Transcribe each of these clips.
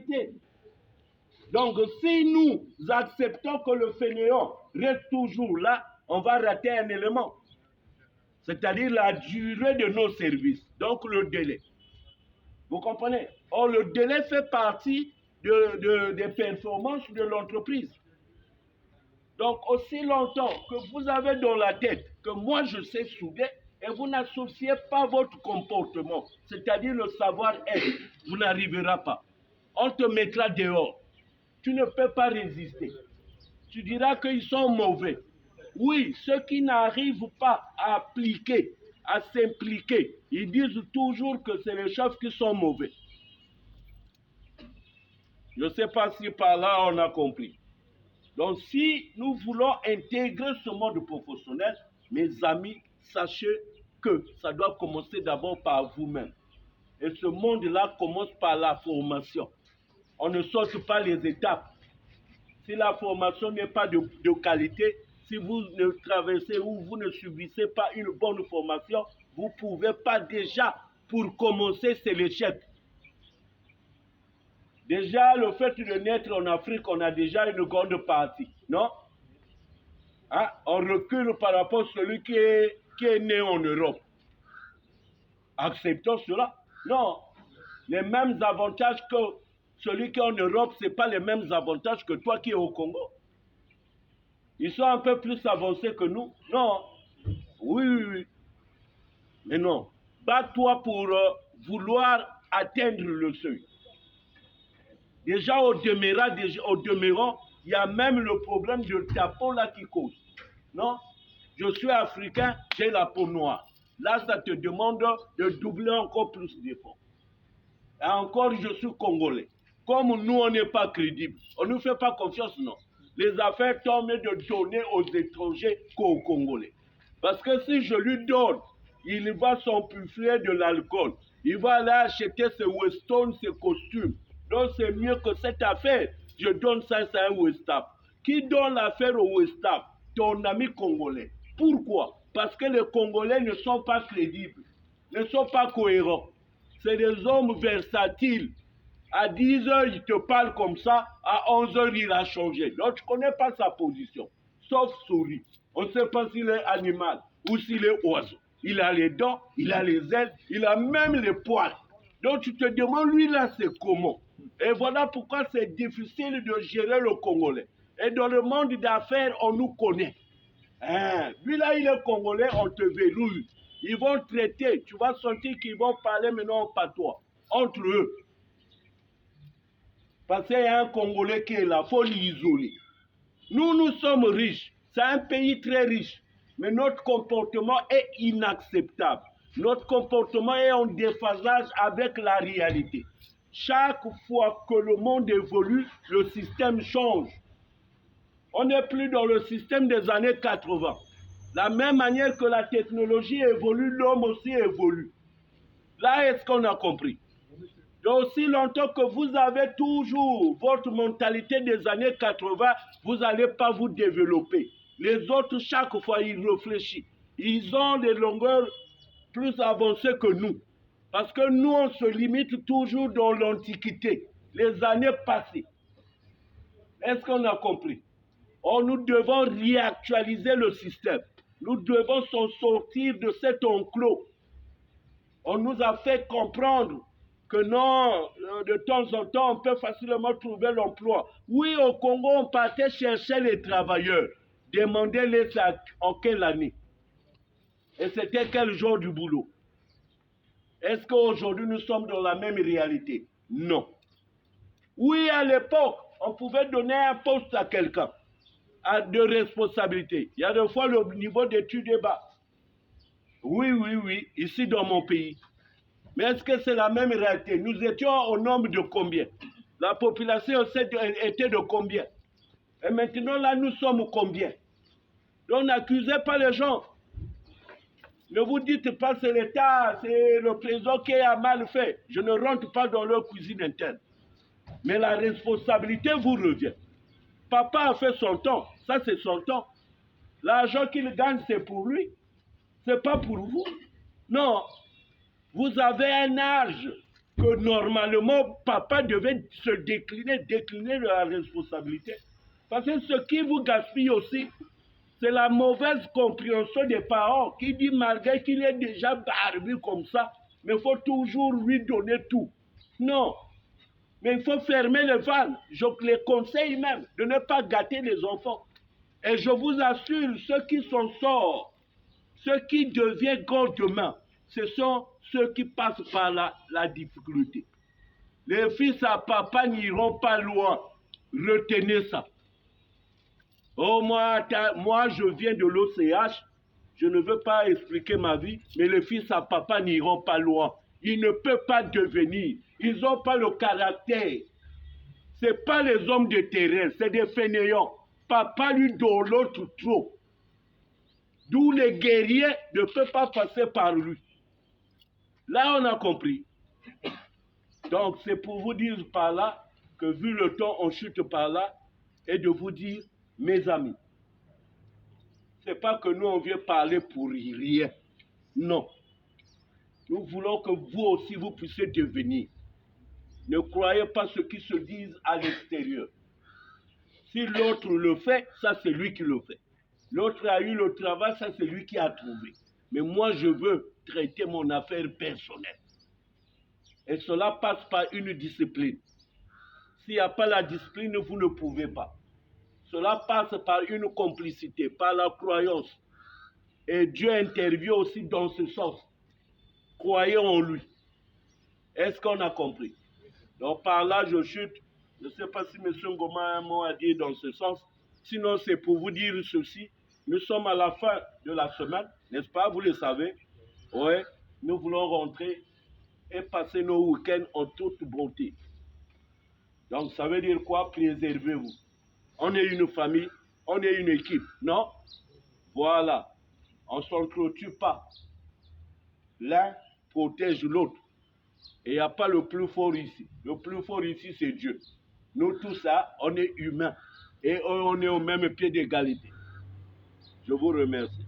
réalité. Donc, si nous acceptons que le fainéant reste toujours là, on va rater un élément. C'est-à-dire la durée de nos services, donc le délai. Vous comprenez? Or, le délai fait partie des performances de l'entreprise. Donc, aussi longtemps que vous avez dans la tête que moi je sais souder, et vous n'associez pas votre comportement, c'est-à-dire le savoir-être, vous n'arriverez pas. On te mettra dehors. Tu ne peux pas résister. Tu diras qu'ils sont mauvais. Oui, ceux qui n'arrivent pas à appliquer, à s'impliquer, ils disent toujours que c'est les chefs qui sont mauvais. Je ne sais pas si par là on a compris. Donc si nous voulons intégrer ce monde professionnel, mes amis, sachez que ça doit commencer d'abord par vous-même. Et ce monde-là commence par la formation. On ne saute pas les étapes. Si la formation n'est pas de qualité, si vous ne traversez ou vous ne subissez pas une bonne formation, vous ne pouvez pas déjà, pour commencer, c'est l'échec. Déjà, le fait de naître en Afrique, on a déjà une grande partie, non? Hein? On recule par rapport à celui qui est né en Europe. Acceptons cela. Non, les mêmes avantages que celui qui est en Europe, ce n'est pas les mêmes avantages que toi qui es au Congo. Ils sont un peu plus avancés que nous. Non. Oui. Mais non. Bats-toi pour vouloir atteindre le seuil. Déjà, au demeurant, il y a même le problème de ta peau là qui cause. Non? Je suis africain, j'ai la peau noire. Là, ça te demande de doubler encore plus d'efforts. Et encore, je suis congolais. Comme nous, on n'est pas crédible. On ne nous fait pas confiance, non. Les affaires tombent de donner aux étrangers qu'aux Congolais. Parce que si je lui donne, il va s'empuffler de l'alcool. Il va aller acheter ses Weston, ses costumes. Donc c'est mieux que cette affaire. Je donne ça à un Westap. Qui donne l'affaire au Westap? Ton ami congolais. Pourquoi? Parce que les Congolais ne sont pas crédibles, ne sont pas cohérents. C'est des hommes versatiles. À 10 heures, il te parle comme ça. À 11 heures, il a changé. Donc, tu ne connais pas sa position. Sauf souris. On ne sait pas s'il est animal ou s'il est oiseau. Il a les dents, il a les ailes, il a même les poils. Donc, tu te demandes, lui là, c'est comment? Et voilà pourquoi c'est difficile de gérer le Congolais. Et dans le monde d'affaires, on nous connaît. Hein? Lui là, il est Congolais, on te verrouille. Ils vont traiter. Tu vas sentir qu'ils vont parler maintenant en patois. Entre eux. Parce qu'il y a un Congolais qui est là, il faut l'isoler. Nous sommes riches. C'est un pays très riche. Mais notre comportement est inacceptable. Notre comportement est en déphasage avec la réalité. Chaque fois que le monde évolue, le système change. On n'est plus dans le système des années 80. La même manière que la technologie évolue, l'homme aussi évolue. Là, est-ce qu'on a compris? Et aussi longtemps que vous avez toujours votre mentalité des années 80, vous n'allez pas vous développer. Les autres, chaque fois, ils réfléchissent. Ils ont des longueurs plus avancées que nous. Parce que nous, on se limite toujours dans l'Antiquité, les années passées. Est-ce qu'on a compris? Or, nous devons réactualiser le système. Nous devons s'en sortir de cet enclos. On nous a fait comprendre que non, de temps en temps, on peut facilement trouver l'emploi. Oui, au Congo, on partait chercher les travailleurs. Demandez-les en quelle année. Et c'était quel jour du boulot. Est-ce qu'aujourd'hui, nous sommes dans la même réalité? Non. Oui, à l'époque, on pouvait donner un poste à quelqu'un de responsabilité. Il y a des fois, le niveau d'études est bas. Oui, ici dans mon pays. Mais est-ce que c'est la même réalité? Nous étions au nombre de combien? La population était de combien? Et maintenant, là, nous sommes combien? Donc, n'accusez pas les gens. Ne vous dites pas c'est l'État, c'est le président qui a mal fait. Je ne rentre pas dans leur cuisine interne. Mais la responsabilité vous revient. Papa a fait son temps. Ça, c'est son temps. L'argent qu'il gagne, c'est pour lui. Ce n'est pas pour vous. Non. Vous avez un âge que normalement, papa devait se décliner de la responsabilité. Parce que ce qui vous gaspille aussi, c'est la mauvaise compréhension des parents qui dit malgré qu'il est déjà barbu comme ça, mais il faut toujours lui donner tout. Non, mais il faut fermer les vannes. Je les conseille même de ne pas gâter les enfants. Et je vous assure, ceux qui s'en sortent, ceux qui deviennent grands demain, ce sont ceux qui passent par la difficulté. Les fils à papa n'iront pas loin. Retenez ça. Oh, moi, je viens de l'OCH. Je ne veux pas expliquer ma vie, mais les fils à papa n'iront pas loin. Ils ne peuvent pas devenir. Ils n'ont pas le caractère. Ce n'est pas les hommes de terrain, c'est des fainéants. Papa lui donne l'autre trop. D'où les guerriers ne peuvent pas passer par lui. Là, on a compris. Donc, c'est pour vous dire par là que vu le temps, on chute par là et de vous dire, mes amis, ce n'est pas que nous, on vient parler pour rien. Non. Nous voulons que vous aussi, vous puissiez devenir. Ne croyez pas ce qui se disent à l'extérieur. Si l'autre le fait, ça c'est lui qui le fait. L'autre a eu le travail, ça c'est lui qui a trouvé. Mais moi, je veux traiter mon affaire personnelle. Et cela passe par une discipline. S'il n'y a pas la discipline, vous ne pouvez pas. Cela passe par une complicité, par la croyance. Et Dieu intervient aussi dans ce sens. Croyez en lui. Est-ce qu'on a compris? Donc par là, je chute. Je ne sais pas si M. Ngoma m'a dit dans ce sens. Sinon, c'est pour vous dire ceci. Nous sommes à la fin de la semaine, n'est-ce pas? Vous le savez. Oui, nous voulons rentrer et passer nos week-ends en toute bonté. Donc, ça veut dire quoi? Préservez-vous. On est une famille, on est une équipe, non? Voilà. On ne s'entretue pas. L'un protège l'autre. Et il n'y a pas le plus fort ici. Le plus fort ici, c'est Dieu. Nous, tous ça, on est humains. Et on est au même pied d'égalité. Je vous remercie.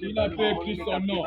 Il a fait écrit son nom.